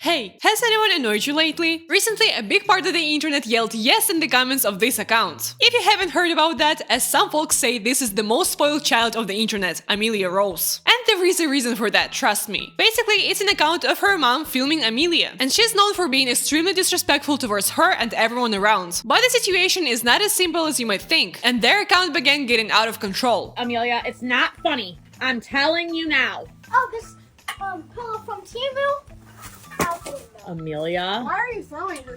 Hey, has anyone annoyed you lately? Recently, a big part of the internet yelled yes in the comments of this account. If you haven't heard about that, as some folks say, this is the most spoiled child of the internet, Amelia Rose. And there is a reason for that, trust me. Basically, it's an account of her mom filming Amelia, and she's known for being extremely disrespectful towards her and everyone around. But the situation is not as simple as you might think, and their account began getting out of control. Amelia, it's not funny. I'm telling you now. Oh, this pillow from Timu? Amelia, Why are you throwing her?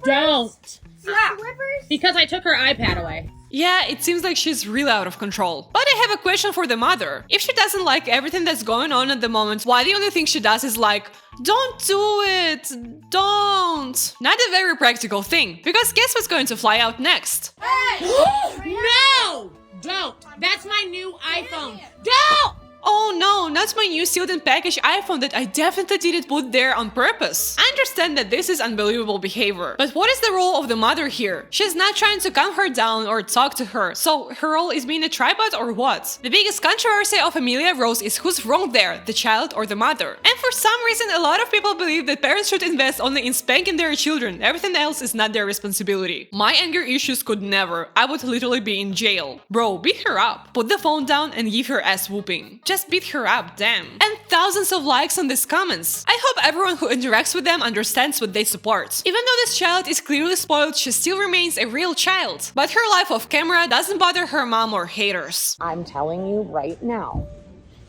don't. Slippers? Because I took her iPad away. Yeah, it seems like she's really out of control. But I have a question for the mother. If she doesn't like everything that's going on at the moment, why the only thing she does is like, don't do it, don't. Not a very practical thing, because guess what's going to fly out next? Hey! No! Don't. That's my new iPhone. Don't! Oh no, not my new sealed and packaged iPhone that I definitely didn't put there on purpose. I understand that this is unbelievable behavior, but what is the role of the mother here? She's not trying to calm her down or talk to her, so her role is being a tripod or what? The biggest controversy of Amelia Rose is who's wrong there, the child or the mother. And for some reason, a lot of people believe that parents should invest only in spanking their children, everything else is not their responsibility. My anger issues could never, I would literally be in jail. Bro, beat her up, put the phone down and give her ass whooping. Just beat her up, damn. And thousands of likes on these comments. I hope everyone who interacts with them understands what they support. Even though this child is clearly spoiled, she still remains a real child. But her life off camera doesn't bother her mom or haters. I'm telling you right now,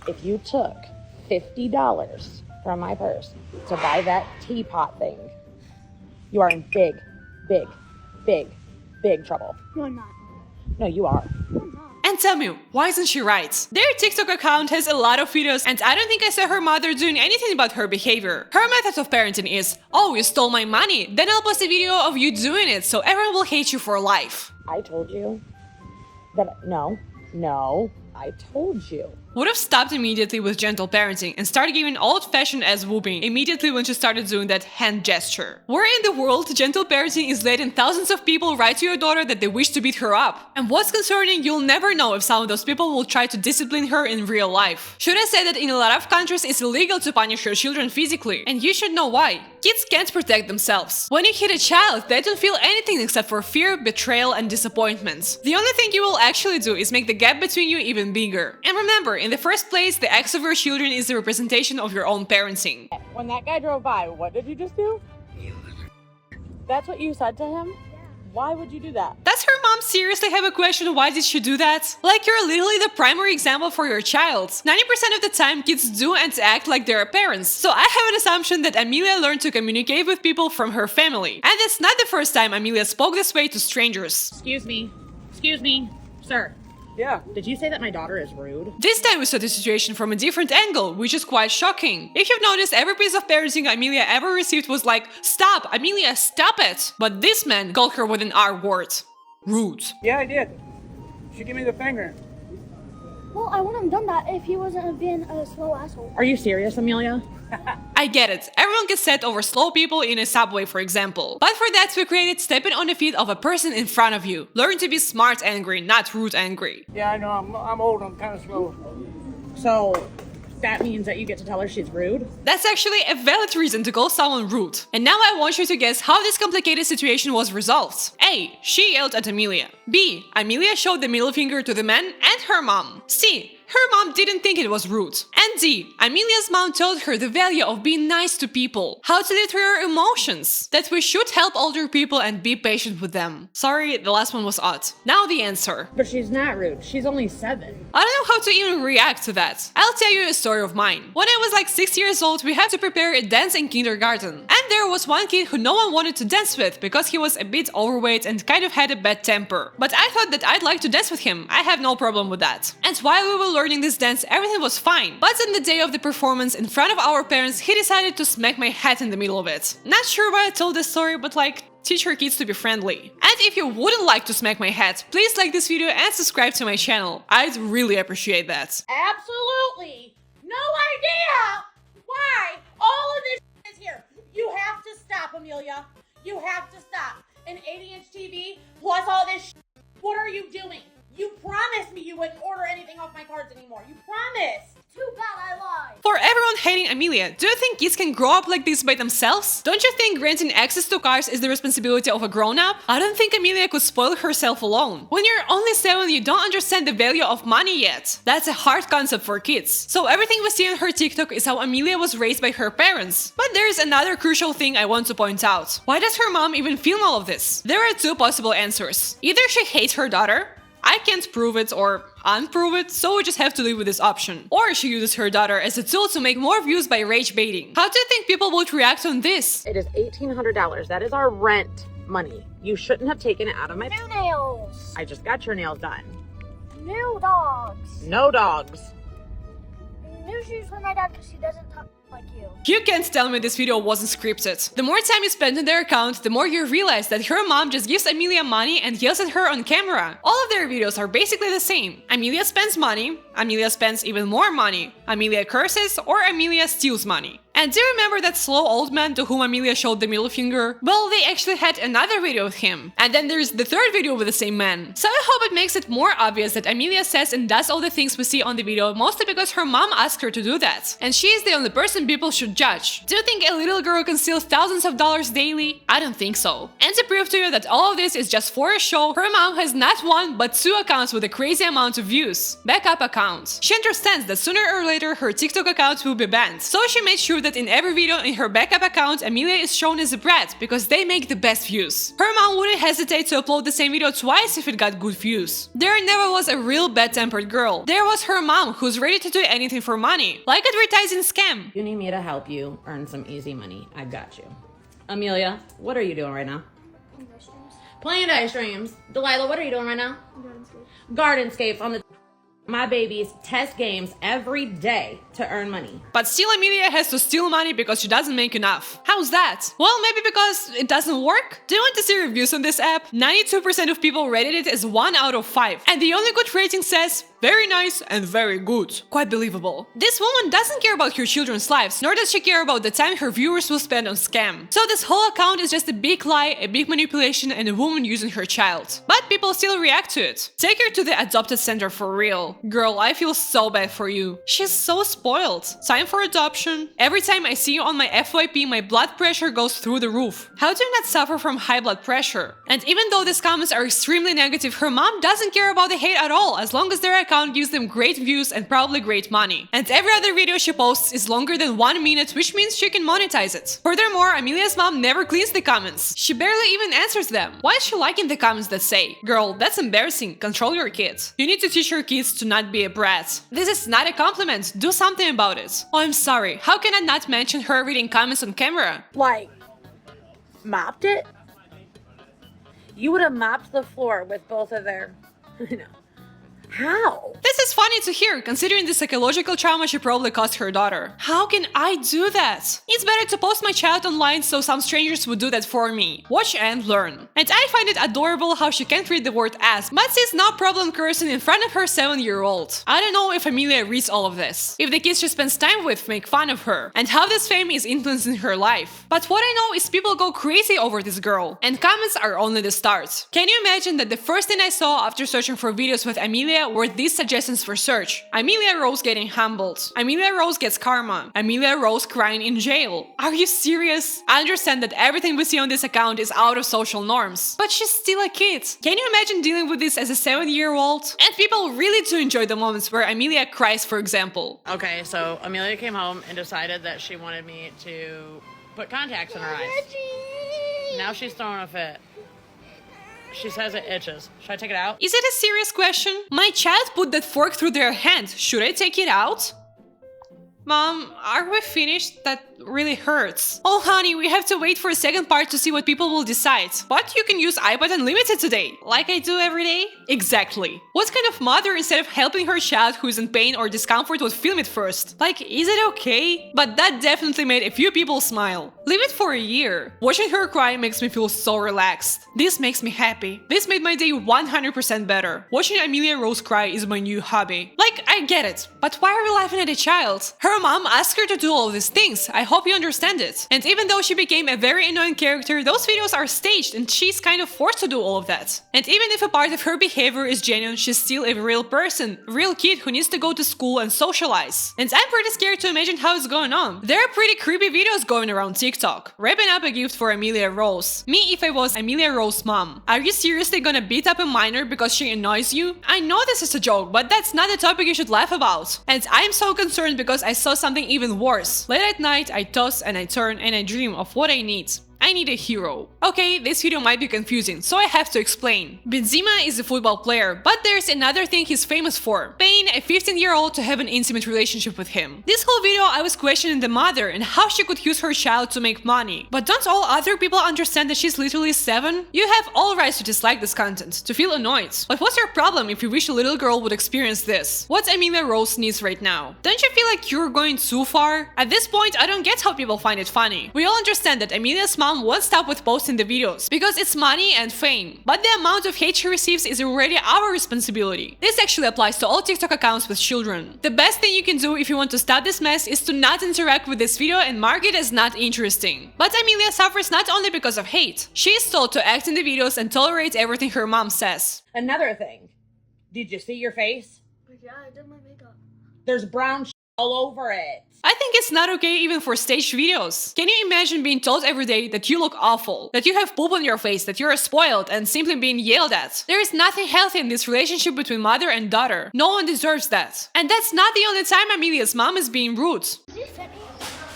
if you took $50 from my purse to buy that teapot thing, you are in big, big, big, big trouble. No, I'm not. No, you are. And tell me, why isn't she right? Their TikTok account has a lot of videos and I don't think I saw her mother doing anything about her behavior. Her method of parenting is, oh, you stole my money, then I'll post a video of you doing it so everyone will hate you for life. I told you that, no, I told you. Would have stopped immediately with gentle parenting and started giving old-fashioned ass whooping immediately when she started doing that hand gesture. Where in the world gentle parenting is letting thousands of people write to your daughter that they wish to beat her up? And what's concerning, you'll never know if some of those people will try to discipline her in real life. Should I say that in a lot of countries it's illegal to punish your children physically? And you should know why. Kids can't protect themselves. When you hit a child, they don't feel anything except for fear, betrayal, and disappointment. The only thing you will actually do is make the gap between you even bigger. And remember, in the first place, the acts of your children is the representation of your own parenting. When that guy drove by, what did you just do? That's what you said to him? Why would you do that? Does her mom seriously have a question why did she do that? Like you're literally the primary example for your child. 90% of the time kids do and act like their parents. So I have an assumption that Amelia learned to communicate with people from her family. And it's not the first time Amelia spoke this way to strangers. Excuse me, sir. Yeah. Did you say that my daughter is rude? This time we saw the situation from a different angle, which is quite shocking. If you've noticed, every piece of parenting Amelia ever received was like, stop, Amelia, stop it! But this man called her with an R word. Rude. Yeah, I did. She gave me the finger. Well, I wouldn't have done that if he wasn't being a slow asshole. Are you serious, Amelia? I get it. Everyone gets set over slow people in a subway, for example. But for that, we created stepping on the feet of a person in front of you. Learn to be smart angry, not rude angry. Yeah, I know. I'm old. I'm kind of slow. So, that means that you get to tell her she's rude? That's actually a valid reason to call someone rude. And now I want you to guess how this complicated situation was resolved. A. She yelled at Amelia. B. Amelia showed the middle finger to the man and her mom. C. Her mom didn't think it was rude. And D. Amelia's mom told her the value of being nice to people, how to live through your emotions, that we should help older people and be patient with them. Sorry, the last one was odd. Now the answer. But she's not rude. She's only 7. I don't know how to even react to that. I'll tell you a story of mine. When I was like 6 years old, we had to prepare a dance in kindergarten. And there was one kid who no one wanted to dance with because he was a bit overweight and kind of had a bad temper. But I thought that I'd like to dance with him. I have no problem with that. And while we were learning this dance, everything was fine. But on the day of the performance, in front of our parents, he decided to smack my head in the middle of it. Not sure why I told this story, but like, teach your kids to be friendly. And if you wouldn't like to smack my head, please like this video and subscribe to my channel. I'd really appreciate that. Absolutely no idea why all of this is here. You have to stop, Amelia. You have to stop. An 80-inch TV plus all this. What are you doing? You promised me you wouldn't order anything off my cards anymore. You promised. Too bad I lied. For everyone hating Amelia, do you think kids can grow up like this by themselves? Don't you think granting access to cars is the responsibility of a grown-up? I don't think Amelia could spoil herself alone. When you're only 7, you don't understand the value of money yet. That's a hard concept for kids. So everything we see on her TikTok is how Amelia was raised by her parents. But there's another crucial thing I want to point out. Why does her mom even film all of this? There are 2 possible answers. Either she hates her daughter, I can't prove it or unprove it, so we just have to live with this option. Or she uses her daughter as a tool to make more views by rage baiting. How do you think people would react on this? It is $1,800. That is our rent money. You shouldn't have taken it out of my... New nails. I just got your nails done. New dogs. No dogs. New shoes for my dad because he doesn't talk like you. You can't tell me this video wasn't scripted. The more time you spend on their account, the more you realize that her mom just gives Amelia money and yells at her on camera. All of their videos are basically the same. Amelia spends money, Amelia spends even more money, Amelia curses, or Amelia steals money. And do you remember that slow old man to whom Amelia showed the middle finger? Well, they actually had another video with him. And then there's the 3rd video with the same man. So I hope it makes it more obvious that Amelia says and does all the things we see on the video mostly because her mom asked her to do that. And she is the only person people should judge. Do you think a little girl can steal thousands of dollars daily? I don't think so. And to prove to you that all of this is just for a show, her mom has not 1 but 2 accounts with a crazy amount of views. Backup accounts. She understands that sooner or later her TikTok account will be banned. So she made sure that in every video in her backup account, Amelia is shown as a brat because they make the best views. Her mom wouldn't hesitate to upload the same video twice if it got good views. There never was a real bad-tempered girl. There was her mom who's ready to do anything for money, like advertising scam. You need me to help you earn some easy money. I got you. Amelia, what are you doing right now? Playing ice streams. Delilah, what are you doing right now? Gardenscapes on the... My babies test games every day to earn money. But still Amelia has to steal money because she doesn't make enough. How's that? Well, maybe because it doesn't work? Do you want to see reviews on this app? 92% of people rated it as 1 out of 5. And the only good rating says, very nice and very good. Quite believable. This woman doesn't care about her children's lives, nor does she care about the time her viewers will spend on scam. So this whole account is just a big lie, a big manipulation, and a woman using her child. But people still react to it. Take her to the adopted center for real. Girl, I feel so bad for you. She's so spoiled. Time for adoption. Every time I see you on my FYP, my blood pressure goes through the roof. How do you not suffer from high blood pressure? And even though these comments are extremely negative, her mom doesn't care about the hate at all, as long as their account gives them great views and probably great money. And every other video she posts is longer than 1 minute, which means she can monetize it. Furthermore, Amelia's mom never cleans the comments. She barely even answers them. Why is she liking the comments that say, "Girl, that's embarrassing, control your kids. You need to teach your kids to not be a brat. This is not a compliment, do something about it." Oh, I'm sorry, how can I not mention her reading comments on camera? Like, mopped it? You would have mopped the floor with both of their... No. How? This is funny to hear, considering the psychological trauma she probably caused her daughter. How can I do that? It's better to post my child online so some strangers would do that for me. Watch and learn. And I find it adorable how she can't read the word ass, but sees no problem cursing in front of her 7-year-old. I don't know if Amelia reads all of this, if the kids she spends time with make fun of her, and how this fame is influencing her life. But what I know is people go crazy over this girl, and comments are only the start. Can you imagine that the first thing I saw after searching for videos with Amelia were these suggestions for search? Amelia Rose getting humbled. Amelia Rose gets karma. Amelia Rose crying in jail. Are you serious? I understand that everything we see on this account is out of social norms, but she's still a kid. Can you imagine dealing with this as a 7-year-old? And people really do enjoy the moments where Amelia cries, for example. Okay, so Amelia came home and decided that she wanted me to put contacts in her eyes. Now she's throwing a fit. She says it itches. Should I take it out? Is it a serious question? My child put that fork through their hand. Should I take it out? Mom, are we finished? That really hurts. Oh honey, we have to wait for a second part to see what people will decide. But you can use iPad Unlimited today, like I do every day. Exactly. What kind of mother, instead of helping her child who is in pain or discomfort, would film it first? Like, is it okay? But that definitely made a few people smile. Leave it for a year. Watching her cry makes me feel so relaxed. This makes me happy. This made my day 100% better. Watching Amelia Rose cry is my new hobby. Like, I get it, but why are we laughing at a child? Her mom asked her to do all these things. I hope you understand it. And even though she became a very annoying character, those videos are staged and she's kind of forced to do all of that. And even if a part of her behavior is genuine, she's still a real person, real kid who needs to go to school and socialize. And I'm pretty scared to imagine how it's going on. There are pretty creepy videos going around TikTok. Wrapping up a gift for Amelia Rose. Me if I was Amelia Rose's mom. Are you seriously gonna beat up a minor because she annoys you? I know this is a joke, but that's not a topic you should laugh about. And I'm so concerned because I saw something even worse. Late at night, I toss and I turn and I dream of what I need. I need a hero. Okay, this video might be confusing, so I have to explain. Benzema is a football player, but there's another thing he's famous for: paying a 15-year-old to have an intimate relationship with him. This whole video I was questioning the mother and how she could use her child to make money. But don't all other people understand that she's literally 7? You have all rights to dislike this content, to feel annoyed. But what's your problem if you wish a little girl would experience this? What Amelia Rose needs right now? Don't you feel like you're going too far? At this point, I don't get how people find it funny. We all understand that Amelia's mom won't stop with posting the videos because it's money and fame. But the amount of hate she receives is already our responsibility. This actually applies to all TikTok accounts with children. The best thing you can do if you want to stop this mess is to not interact with this video and mark it as not interesting. But Amelia suffers not only because of hate. She is told to act in the videos and tolerate everything her mom says. Another thing. Did you see your face? Yeah, I did my makeup. There's brown all over it. I think it's not okay even for staged videos. Can you imagine being told every day that you look awful, that you have poop on your face, that you're spoiled, and simply being yelled at? There is nothing healthy in this relationship between mother and daughter. No one deserves that. And that's not the only time Amelia's mom is being rude. Is it funny?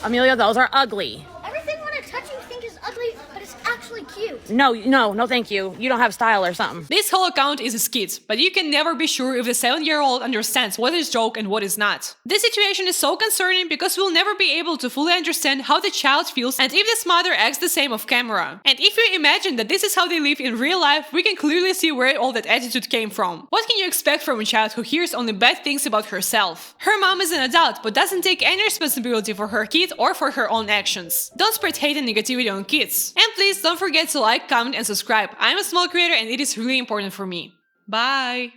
Amelia, those are ugly. Everything when I touch you think is ugly, but it's actually cute. No, thank you. You don't have style or something. This whole account is a skit, but you can never be sure if the 7-year-old understands what is joke and what is not. This situation is so concerning because we'll never be able to fully understand how the child feels and if this mother acts the same off camera. And if you imagine that this is how they live in real life, we can clearly see where all that attitude came from. What can you expect from a child who hears only bad things about herself? Her mom is an adult, but doesn't take any responsibility for her kid or for her own actions. Don't spread hate and negativity on kids. And please don't forget to like, comment and subscribe. I'm a small creator and it is really important for me. Bye!